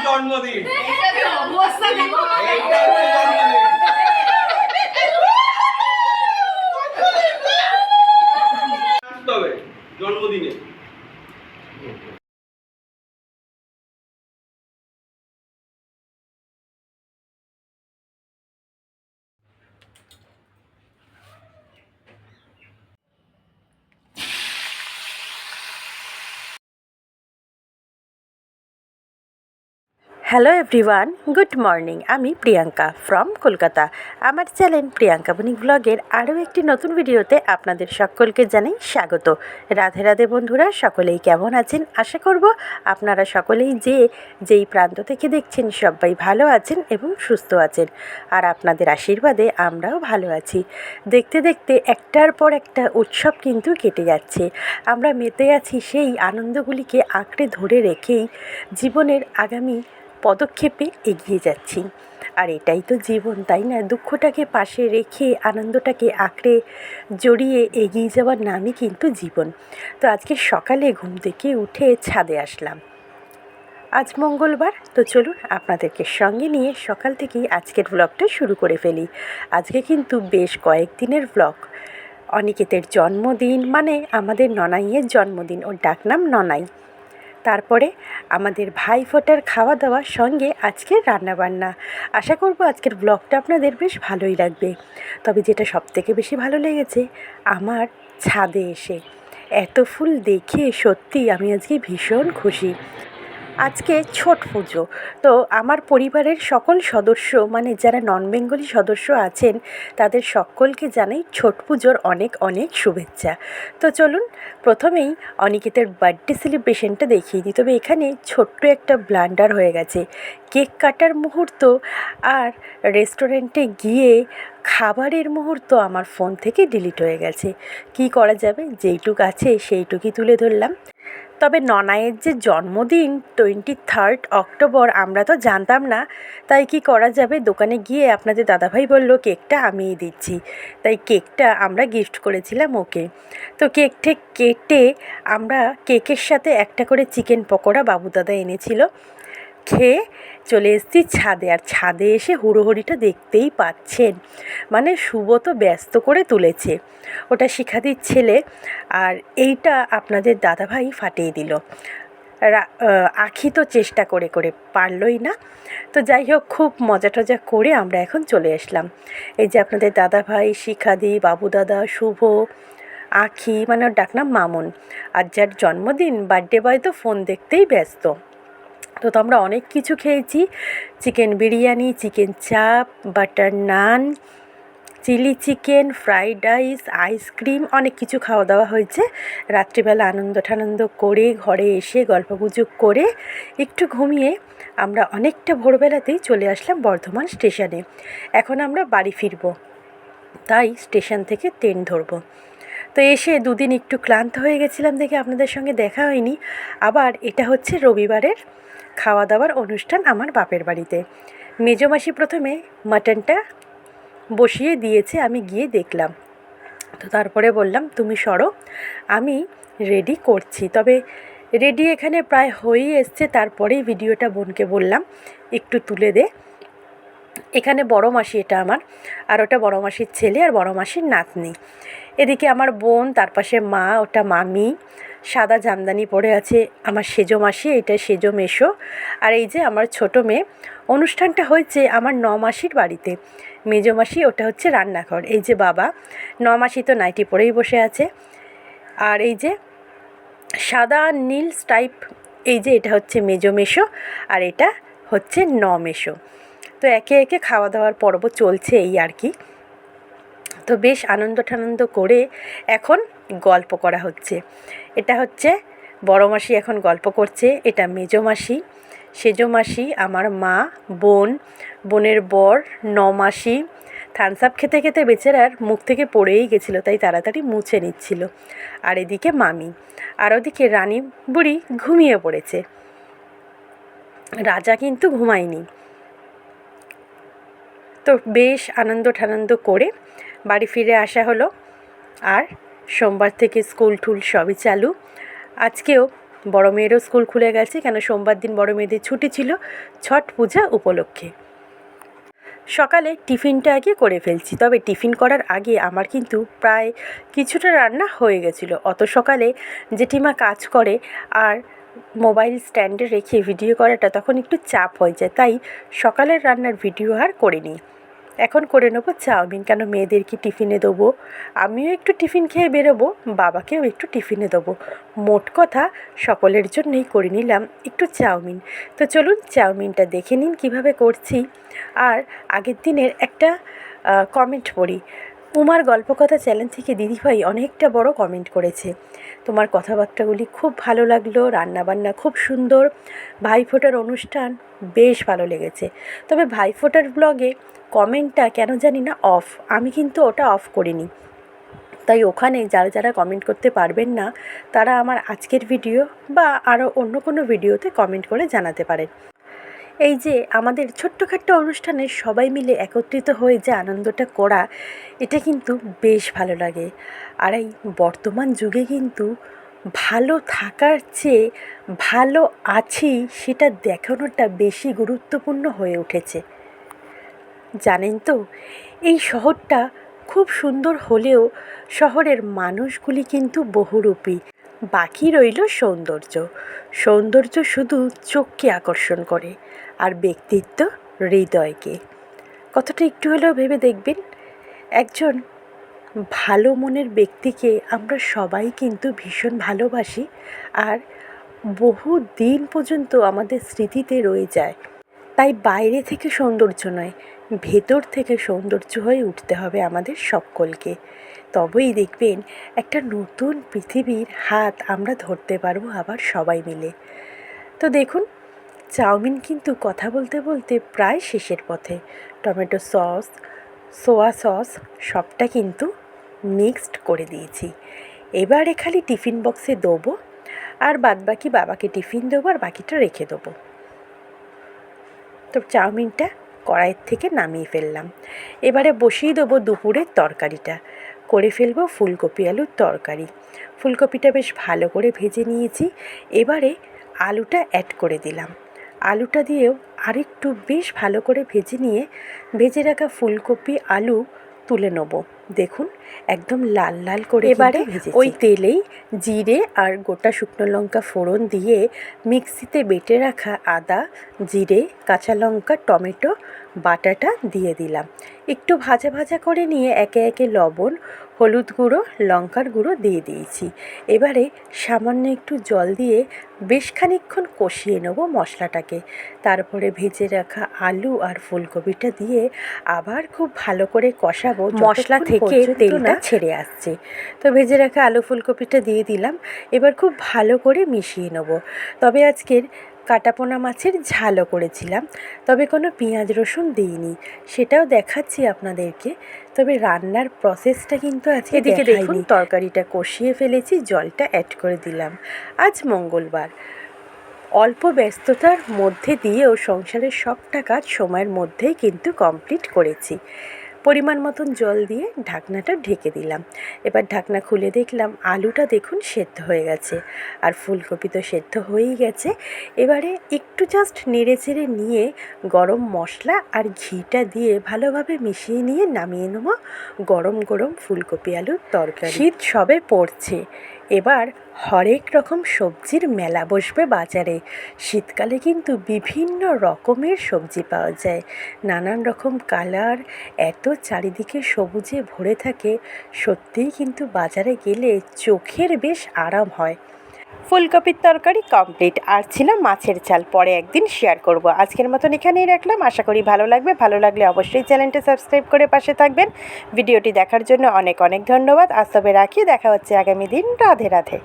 জন্মদিন জন্মদিনে hello everyone, good morning. আমি প্রিয়াঙ্কা ফ্রম কলকাতা। আমার চ্যানেল প্রিয়াঙ্কা বণিক ব্লগের আরও একটি নতুন ভিডিওতে আপনাদের সকলকে জানাই স্বাগত। রাধে রাধে বন্ধুরা, সকলেই কেমন আছেন? আশা করব আপনারা সকলেই যেই প্রান্ত থেকে দেখছেন সবাই ভালো আছেন এবং সুস্থ আছেন, আর আপনাদের আশীর্বাদে আমরাও ভালো আছি। দেখতে দেখতে একটার পর একটা উৎসব কিন্তু কেটে যাচ্ছে। আমরা মেতে আছি সেই আনন্দগুলিকে আঁকড়ে ধরে রেখেই জীবনের আগামী পদক্ষেপে এগিয়ে যাচ্ছি। আর এটাই তো জীবন, তাই না? দুঃখটাকে পাশে রেখে আনন্দটাকে আঁকড়ে জড়িয়ে এগিয়ে যাওয়ার নামই কিন্তু জীবন। তো আজকে সকালে ঘুম থেকে উঠে ছাদে আসলাম। আজ মঙ্গলবার, তো চলুন আপনাদেরকে সঙ্গে নিয়ে সকাল থেকেই আজকের ব্লগটা শুরু করে ফেলি। আজকে কিন্তু বেশ কয়েকদিনের ব্লগ। অনিকেতের জন্মদিন, মানে আমাদের ননাইয়ের জন্মদিন, ওর ডাকনাম ননাই। তারপরে আমাদের ভাইফোঁটার খাওয়া দাওয়ার সঙ্গে আজকের রান্নাবান্না। আশা করব আজকের ব্লগটা আপনাদের বেশ ভালোই লাগবে। তবে যেটা সবথেকে বেশি ভালো লেগেছে, আমার ছাদে এসে এত ফুল দেখে সত্যি আমি আজকে ভীষণ খুশি। আজকে ছট পুজো, তো আমার পরিবারের সকল সদস্য, মানে যারা নন বেঙ্গলি সদস্য আছেন, তাদের সকলকে জানাই ছট পুজোর অনেক অনেক শুভেচ্ছা। তো চলুন প্রথমেই অনিকেতের বার্থডে সেলিব্রেশনটা দেখিয়ে দিই। তবে এখানে ছোট্ট একটা ব্লান্ডার হয়ে গেছে। কেক কাটার মুহূর্ত আর রেস্টুরেন্টে গিয়ে খাবারের মুহূর্ত আমার ফোন থেকে ডিলিট হয়ে গেছে। কি করা যাবে, যেইটুক আছে সেইটুকুই তুলে ধরলাম। তবে ননায়ের যে জন্মদিন 23 অক্টোবর, আমরা তো জানতাম না, তাই কি করা যাবে, দোকানে গিয়ে আপনাদের দাদাভাই বলল কেকটা আমিই দিচ্ছি, তাই কেকটা আমরা গিফট করেছিলাম ওকে। তো কেক কেটে আমরা কেকের সাথে একটা করে চিকেন পকোড়া বাবুদাদা এনেছিল, খেয়ে চলে এসেছি ছাদে। আর ছাদে এসে হুড়োহুড়িটা দেখতেই পাচ্ছেন, মানে শুভ তো ব্যস্ত করে তুলেছে, ওটা শিখাদির ছেলে, আর এইটা আপনাদের দাদাভাই ফাটিয়ে দিল। আখি তো চেষ্টা করে করে পারলই না। তো যাই হোক, খুব মজা টজা করে আমরা এখন চলে আসলাম। এই যে আপনাদের দাদাভাই, শিখাদি, বাবুদাদা, শুভ, আখি, মানে ওর ডাকনাম মামুন, আর যার জন্মদিন, বার্থডে বয় তো ফোন দেখতেই ব্যস্ত। তো আমরা অনেক কিছু খেয়েছি, chicken biryani, chicken chaap, butter naan, chilli chicken, fried rice, ice cream, অনেক কিছু খাওয়া দাওয়া হয়েছে। রাত্রিবেলা আনন্দ ঠানন্দ করে ঘরে এসে গল্পগুজব করে একটু ঘুমিয়ে আমরা অনেকটা ভোরবেলাতেই চলে আসলাম বর্ধমান স্টেশনে। এখন আমরা বাড়ি ফিরব, তাই স্টেশন থেকে ট্রেন ধরব। তো এসে দুদিন একটু ক্লান্ত হয়ে গেছিলাম দেখে আপনাদের সঙ্গে দেখা হয়নি। আবার এটা হচ্ছে রবিবারের খাওয়া দাওয়ার অনুষ্ঠান আমার বাপের বাড়িতে। মেজোমাসি প্রথমে মাটনটা বসিয়ে দিয়েছে, আমি গিয়ে দেখলাম। তো তারপরে বললাম তুমি সরো, আমি রেডি করছি। তবে রেডি এখানে প্রায় হয়েই এসছে। তারপরেই ভিডিওটা বোনকে বললাম একটু তুলে দে। এখানে বড় মাসি, এটা আমার, আর ওটা বড় মাসির ছেলে আর বড় মাসির নাতনি। এদিকে আমার বোন, তার পাশে মা, ওটা মামি, সাদা জামদানি পরে আছে আমার সেজো মাসি, এটা সেজো মেশো, আর এই যে আমার ছোটো মেয়ে। অনুষ্ঠানটা হয়েছে আমার মাসির বাড়িতে। মেজো মাসি, ওটা হচ্ছে রান্নাঘর। এই যে বাবা, মাসি তো নাইটি পরেই বসে আছে। আর এই যে সাদা নীল স্টাইপ, এই যে এটা হচ্ছে মেজো মেশো, আর এটা হচ্ছে মেশো। তো একে একে খাওয়া দাওয়ার পর্ব চলছে, এই আর কি। তো বেশ আনন্দ ঠানন্দ করে এখন গল্প করা হচ্ছে। এটা হচ্ছে বড় মাসি এখন গল্প করছে, এটা মেজো মাসি, সেজো মাসি, আমার মা, বোন, বোনের বর, মাসি। থামস আপ খেতে খেতে বেচারার মুখ থেকে পড়েই গেছিলো, তাই তাড়াতাড়ি মুছে নিচ্ছিল। আর এদিকে মামি, আর ওদিকে রানী বুড়ি ঘুমিয়ে পড়েছে, রাজা কিন্তু ঘুমায়নি। তো বেশ আনন্দ ঠানন্দ করে বাড়ি ফিরে আসা হলো। আর সোমবার থেকে স্কুল টুল সবই চালু। আজকেও বড় মেয়েরও স্কুল খুলে গেছে, কেন সোমবার দিন বড় মেয়েদের ছুটি ছিল ছট পূজা উপলক্ষে। সকালে টিফিনটা আগে করে ফেলছি, তবে টিফিন করার আগে আমার কিন্তু প্রায় কিছুটা রান্না হয়ে গেছিলো। অত সকালে জেঠিমা কাজ করে আর মোবাইল স্ট্যান্ডে রেখে ভিডিও করাটা তখন একটু চাপ হয়ে যায়, তাই সকালের রান্নার ভিডিও আর করিনি। এখন করে নেবো চাউমিন, কেন মেয়েদেরকে টিফিনে দেবো, আমিও একটু টিফিন খেয়ে বেরোবো, বাবাকেও একটু টিফিনে দেবো। মোট কথা সকলের জন্যই করে নিলাম একটু চাউমিন। তো চলুন চাউমিনটা দেখে নিন কীভাবে করছি। আর আগের দিনের একটা কমেন্ট পড়ি। উমার গল্পকথা চ্যানেল থেকে দিদিভাই অনেকটা বড় কমেন্ট করেছে, তোমার কথাবার্তাগুলি খুব ভালো লাগলো, রান্নাবান্না খুব সুন্দর, ভাইফোঁটার অনুষ্ঠান বেশ ভালো লেগেছে। তবে ভাইফোঁটার ব্লগে কমেন্টটা কেন জানি না অফ, আমি কিন্তু ওটা অফ করিনি। তাই ওখানে যারা যারা কমেন্ট করতে পারবেন না তারা আমার আজকের ভিডিও বা আরও অন্য কোনো ভিডিওতে কমেন্ট করে জানাতে পারেন। এই যে আমাদের ছোট্টখাট্ট অনুষ্ঠানে সবাই মিলে একত্রিত হয়ে যে আনন্দটা করা, এটা কিন্তু বেশ ভালো লাগে। আর এই বর্তমান যুগে কিন্তু ভালো থাকার চেয়ে ভালো আছি সেটা দেখানোটা বেশি গুরুত্বপূর্ণ হয়ে উঠেছে। জানেন তো, এই শহরটা খুব সুন্দর হলেও শহরের মানুষগুলি কিন্তু বহুরূপী। বাকি রইল সৌন্দর্য। সৌন্দর্য শুধু চোখকে আকর্ষণ করে আর ব্যক্তিত্ব হৃদয়কে। কথাটা একটু হলেও ভেবে দেখবেন, একজন ভালো মনের ব্যক্তিকে আমরা সবাই কিন্তু ভীষণ ভালোবাসি আর বহু দিন পর্যন্ত আমাদের স্মৃতিতে রয়ে যায়। তাই বাইরে থেকে সৌন্দর্য নয়, ভেতর থেকে সৌন্দর্য হয়ে উঠতে হবে আমাদের সকলকে। তবেই দেখবেন একটা নতুন পৃথিবীর হাত আমরা ধরতে পারবো আবার সবাই মিলে। তো দেখুন চাউমিন কিন্তু কথা বলতে বলতে প্রায় শেষের পথে। টমেটো সস, সোয়া সস সবটা কিন্তু মিক্সড করে দিয়েছি। এবারে খালি টিফিন বক্সে দেবো আর বাদবাকি বাবাকে টিফিন দেবো আর বাকিটা রেখে দেবো। তো চাউমিনটা কড়াইয়ের থেকে নামিয়ে ফেললাম। এবারে বসিয়ে দেবো দুপুরের তরকারিটা, করে ফেলবো ফুলকপি আলুর তরকারি। ফুলকপিটা বেশ ভালো করে ভেজে নিয়েছি, এবারে আলুটা অ্যাড করে দিলাম। আলুটা দিয়েও আরেকটু বেশ ভালো করে ভেজে নিয়ে ভেজে রাখা ফুলকপি আলু তুলে নেব। দেখুন একদম লাল লাল করে এবারে ওই তেলেই জিরে আর গোটা শুকনো লঙ্কা ফোড়ন দিয়ে মিক্সিতে বেটে রাখা আদা, জিরে, কাঁচা লঙ্কা, টমেটো বাটাটা দিয়ে দিলাম। একটু ভাজা ভাজা করে নিয়ে একে একে লবণ, হলুদ গুঁড়ো, লঙ্কার গুঁড়ো দিয়ে দিয়েছি। এবারে সামান্য একটু জল দিয়ে বেশ খানিকক্ষণ কষিয়ে নেব মশলাটাকে। তারপরে ভেজে রাখা আলু আর ফুলকপিটা দিয়ে আবার খুব ভালো করে কষাবো, মশলা থেকে তেলটা ছেড়ে আসছে। তো ভেজে রাখা আলু ফুলকপিটা দিয়ে দিলাম, এবার খুব ভালো করে মিশিয়ে নেব। তবে আজকের কাটাপোনা মাছের ঝালও করেছিলাম, তবে কোনো পেঁয়াজ রসুন দিইনি, সেটাও দেখাচ্ছি আপনাদেরকে। তবে রান্নার প্রসেসটা কিন্তু আজকে এদিকে দেখুন তরকারিটা কষিয়ে ফেলেছি, জলটা অ্যাড করে দিলাম। আজ মঙ্গলবার, অল্প ব্যস্ততার মধ্যে দিয়েও সংসারের সবটা কাজ সময়ের মধ্যেই কিন্তু কমপ্লিট করেছি। পরিমাণ মতন জল দিয়ে ঢাকনাটা ঢেকে দিলাম। এবার ঢাকনা খুলে দেখলাম আলুটা দেখুন সেদ্ধ হয়ে গেছে আর ফুলকপি তো সেদ্ধ হয়েই গেছে। এবারে একটু জাস্ট নেড়ে চেড়ে নিয়ে গরম মশলা আর ঘিটা দিয়ে ভালোভাবে মিশিয়ে নিয়ে নামিয়ে নেব গরম গরম ফুলকপি আলুর তরকারি। শীত সবে পড়ছে, এবার হরেক রকম সবজির মেলা বসবে বাজারে। শীতকালে কিন্তু বিভিন্ন রকমের সবজি পাওয়া যায়, নানান রকম কালার, এত চারিদিকে সবুজে ভরে থাকে, সত্যিই কিন্তু বাজারে গেলে চোখের বেশ আরাম হয়। ফুলকপির তরকারি কমপ্লিট, আর ছিল মাছের ঝাল, পরে একদিন শেয়ার করব। আজকের মতন এখানেই রাখলাম, আশা করি ভালো লাগবে। ভালো লাগলে অবশ্যই চ্যানেলটা সাবস্ক্রাইব করে পাশে থাকবেন। ভিডিওটি দেখার জন্য অনেক অনেক ধন্যবাদ। আজ তবে রাখি, দেখা হচ্ছে আগামী দিন। রাধে রাধে।